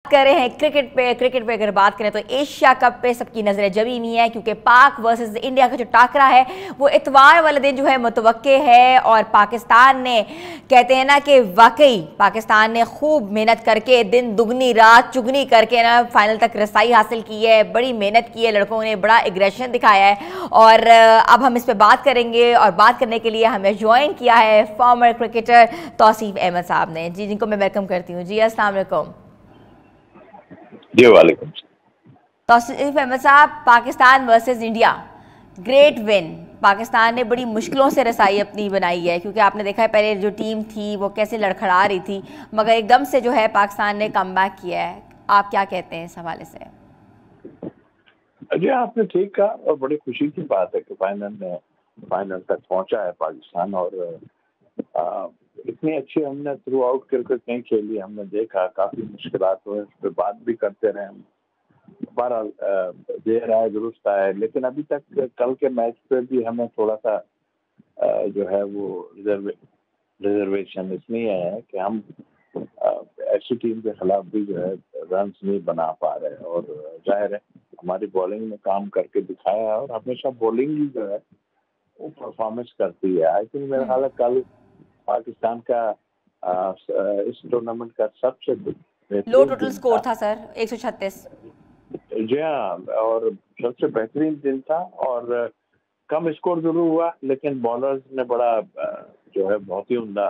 कर रहे हैं क्रिकेट पे अगर बात करें तो एशिया कप पे सबकी नजरें जमी हुई हैं क्योंकि पाक वर्सेस इंडिया का जो टाकरा है वो इतवार वाले दिन जो है मुतवक्के है। और पाकिस्तान ने कहते हैं ना कि वाकई पाकिस्तान ने खूब मेहनत करके दिन दुगनी रात चुगनी करके ना फाइनल तक रसाई हासिल की है। बड़ी मेहनत की है, लड़कों ने बड़ा एग्रेशन दिखाया है। और अब हम इस पर बात करेंगे और बात करने के लिए हमें ज्वाइन किया है फॉर्मर क्रिकेटर तौसीफ अहमद साहब ने, जी, जिनको मैं वेलकम करती हूँ। जी अस्सलाम वालेकुम। जी वालेकुम। तौसीफ अहमद साहब, Pakistan versus India, great win. Pakistan ने बड़ी मुश्किलों से रसाई अपनी बनाई है क्योंकि आपने देखा है पहले जो टीम थी वो कैसे लड़खड़ा रही थी, मगर एकदम से जो है पाकिस्तान ने कमबैक किया है। आप क्या कहते हैं इस हवाले से? जी आपने ठीक कहा और बड़ी खुशी की बात है कि फाइनल तक पहुंचा है पाकिस्तान। और आ, इतनी अच्छी हमने थ्रू आउट क्रिकेट नहीं खेली। हमने देखा काफी मुश्किलात हुए, उस पर बात भी करते रहे हम। बहरहाल देर आए दुरुस्त आए, लेकिन अभी तक कल के मैच पे भी हमें थोड़ा सा जो है वो रिजर्वेशन इसलिए है कि हम अ, ऐसी टीम के खिलाफ भी जो है रन नहीं बना पा रहे। और जाहिर है हमारी बॉलिंग में काम करके दिखाया है और हमेशा बॉलिंग ही जो है वो परफॉर्मेंस करती है। आई थिंक मेरा ख्याल है कल पाकिस्तान का इस टूर्नामेंट का सबसे लो बेहतरीन टोटल दिन स्कोर था। था सर, 136। जी हाँ, और सबसे बेहतरीन दिन था। और कम स्कोर जरूर हुआ, लेकिन बॉलर्स ने बड़ा जो है बहुत ही उम्दा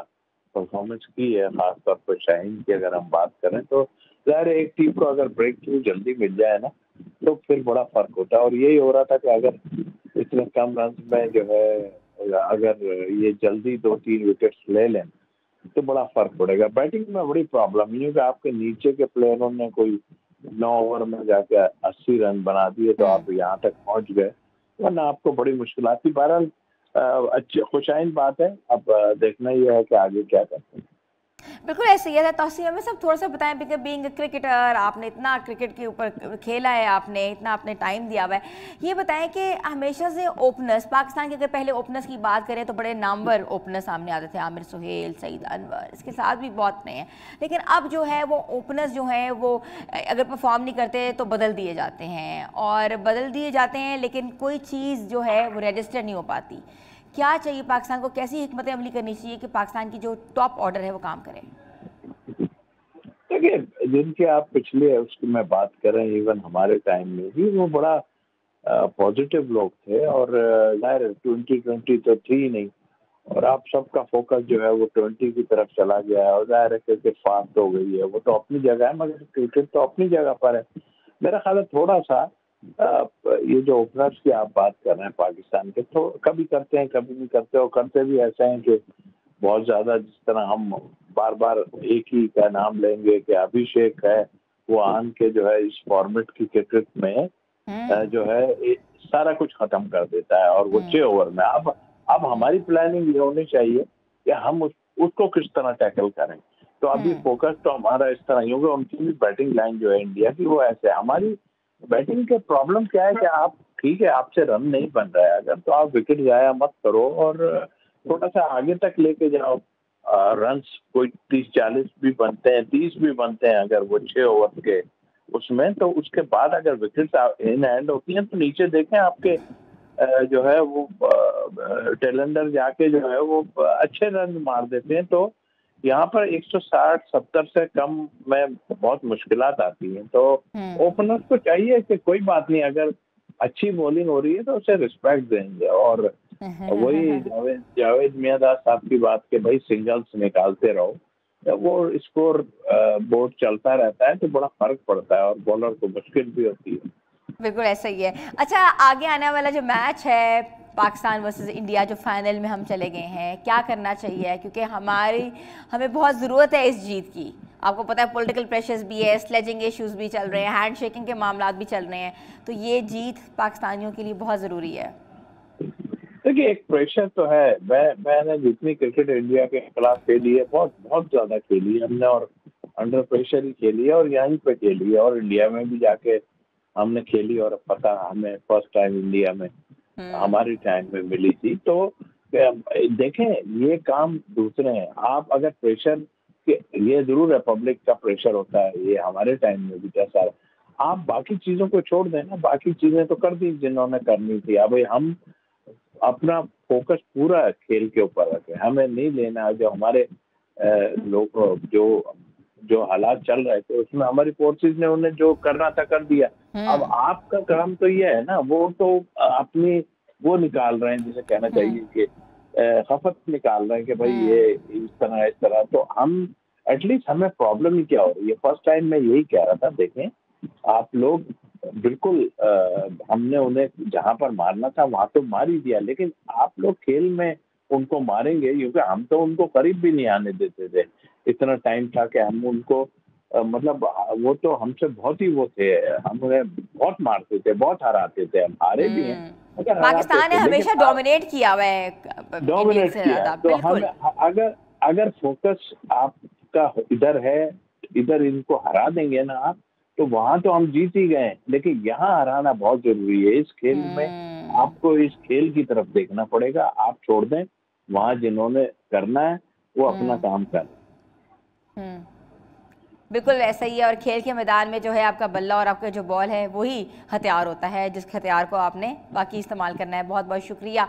परफॉर्मेंस की है। खासतौर पर शाहीन की अगर हम बात करें तो जाहिर है एक टीम को अगर ब्रेक थ्रू जल्दी मिल जाए ना तो फिर बड़ा फर्क होता है। और यही हो रहा था कि अगर इतने कम रन में जो है अगर ये जल्दी 2-3 विकेट्स ले लें तो बड़ा फर्क पड़ेगा। बैटिंग में बड़ी प्रॉब्लम ये है कि आपके नीचे के प्लेयरों ने कोई 9 ओवर में जाके 80 रन बना दिए तो आप यहाँ तक पहुंच गए, वरना आपको बड़ी मुश्किल थी। बहरहाल अच्छी खुशाइन बात है। अब देखना यह है कि आगे क्या करते हैं। बिल्कुल ऐसे ही है। तौसीफ हमें सब थोड़ा सा बताएं, बिकॉज बीइंग क्रिकेटर, आपने इतना क्रिकेट के ऊपर खेला है, आपने इतना अपने टाइम दिया हुआ है। ये बताएं कि हमेशा से ओपनर्स पाकिस्तान के, अगर पहले ओपनर्स की बात करें तो बड़े नामवर ओपनर सामने आते थे, आमिर सुहेल, सईद अनवर, इसके साथ भी बहुत नए हैं। लेकिन अब जो है वो ओपनर्स जो हैं वो अगर परफॉर्म नहीं करते तो बदल दिए जाते हैं, और बदल दिए जाते हैं लेकिन कोई चीज़ जो है वो रजिस्टर नहीं हो पाती। क्या चाहिए पाकिस्तान को, कैसी हिकमत अमली करनी चाहिए कि पाकिस्तान की जो टॉप ऑर्डर है वो काम करे? देखिए, जिनकी आप पिछले उसकी मैं बात कर रहे हैं, इवन हमारे टाइम में भी वो बड़ा पॉजिटिव लोग थे। और जाहिर 2020 तो थी ही नहीं, और आप सबका फोकस जो है वो 20 की तरफ चला गया है। और जाहिर है क्रिकेट फास्ट हो गई है, वो तो अपनी जगह है, मगर क्रिकेट तो अपनी जगह पर है। मेरा ख्याल है थोड़ा सा ये जो ओपनर्स की आप बात कर रहे हैं पाकिस्तान के, तो कभी करते हैं कभी नहीं करते, और करते भी ऐसे हैं कि बहुत ज्यादा, जिस तरह हम बार बार एक ही का नाम लेंगे कि अभिषेक है, वो आन के जो है इस फॉर्मेट की क्रिकेट में जो है सारा कुछ खत्म कर देता है। और वो 6 ओवर में अब हमारी प्लानिंग ये होनी चाहिए कि हम उसको किस तरह टैकल करें। तो अभी फोकस तो हमारा इस तरह ही होगा। उनकी भी बैटिंग लाइन जो है इंडिया की वो ऐसे है। हमारी बैटिंग के प्रॉब्लम क्या है कि आप ठीक है, आपसे रन नहीं बन रहा है अगर, तो आप विकेट जाया मत करो और थोड़ा सा आगे तक लेके जाओ। रन कोई 30-40 भी बनते हैं, 30 भी बनते हैं अगर वो 6 ओवर के उसमें, तो उसके बाद अगर विकेट इन हैंड होती हैं तो नीचे देखें आपके जो है वो टेलेंडर जाके जो है वो अच्छे रन मार देते हैं। तो यहाँ पर 160-70 से कम में बहुत मुश्किलात आती हैं। तो ओपनर्स को चाहिए कि कोई बात नहीं, अगर अच्छी बॉलिंग हो रही है तो उसे रिस्पेक्ट देंगे। और वही जावेद मियांदाद साहब की बात कि भाई सिंगल्स निकालते रहो, जब वो स्कोर बोर्ड चलता रहता है तो बड़ा फर्क पड़ता है और बॉलर को मुश्किल भी होती है। बिल्कुल ऐसा ही है। अच्छा, आगे आने वाला जो मैच है पाकिस्तान वर्सेस इंडिया, जो फाइनल में हम चले गए हैं, क्या करना चाहिए? क्योंकि हमें बहुत ज़रूरत है इस जीत की। आपको पता है पॉलिटिकल प्रेशर्स भी है, स्लेजिंग इश्यूज भी चल रहे हैं, हैंड शेकिंग के मामला भी चल रहे हैं, तो ये जीत पाकिस्तानियों के लिए बहुत ज़रूरी है। देखिए, एक प्रेशर तो है। मैंने जितनी क्रिकेट इंडिया के खिलाफ खेली है, बहुत बहुत ज्यादा खेली है हमने, और अंडर प्रेशर ही खेली है, और यहीं पे खेली है, और इंडिया में भी जाके हमने खेली। और पता हमें फर्स्ट टाइम इंडिया में हमारी टाइम में मिली थी। तो देखें, ये काम दूसरे हैं। आप अगर प्रेशर ये जरूर है, पब्लिक का प्रेशर होता है, ये हमारे टाइम में भी था सारा। आप बाकी चीजों को छोड़ दें ना, बाकी चीजें तो कर दी जिन्होंने करनी थी। अब हम अपना फोकस पूरा खेल के ऊपर रखें, हमें नहीं लेना जो हमारे लोग जो जो हालात चल रहे थे उसमें हमारी फोर्सेस ने उन्हें जो करना था कर दिया। अब हम्म। आपका काम तो ये है ना, वो तो अपनी वो निकाल रहे हैं, जिसे कहना हम्म। चाहिए कि खपत निकाल रहे हैं कि भाई ये हम्म। इस तरह। तो हम एटलीस्ट हमें प्रॉब्लम ही क्या हो रही है। फर्स्ट टाइम मैं यही कह रहा था, देखें आप लोग बिल्कुल हमने उन्हें जहां पर मारना था वहां तो मार ही दिया, लेकिन आप लोग खेल में उनको मारेंगे, क्योंकि हम तो उनको करीब भी नहीं आने देते थे। इतना टाइम था कि हम उनको मतलब वो तो हमसे बहुत ही वो थे, हम उन्हें बहुत मारते थे, बहुत हराते थे, हम हारे भी हैं मगर हराते पाकिस्तान ने थे। लेकिन हमेशा डोमिनेट किया हुआ है इंडियन डोमिनेट से किया है, ज्यादा, तो हम बिल्कुल। अगर अगर फोकस आपका इधर है, इधर इनको हरा देंगे ना आप, तो वहां तो हम जीत ही गए, लेकिन यहाँ हराना बहुत जरूरी है। इस खेल में हम्म। आपको इस खेल की तरफ देखना पड़ेगा, आप छोड़ दें वहां जिन्होंने करना है वो अपना हम्म। काम करें। हम्म। बिल्कुल ऐसा ही है, और खेल के मैदान में जो है आपका बल्ला और आपका जो बॉल है वही हथियार होता है, जिस हथियार को आपने बाकी इस्तेमाल करना है। बहुत बहुत शुक्रिया।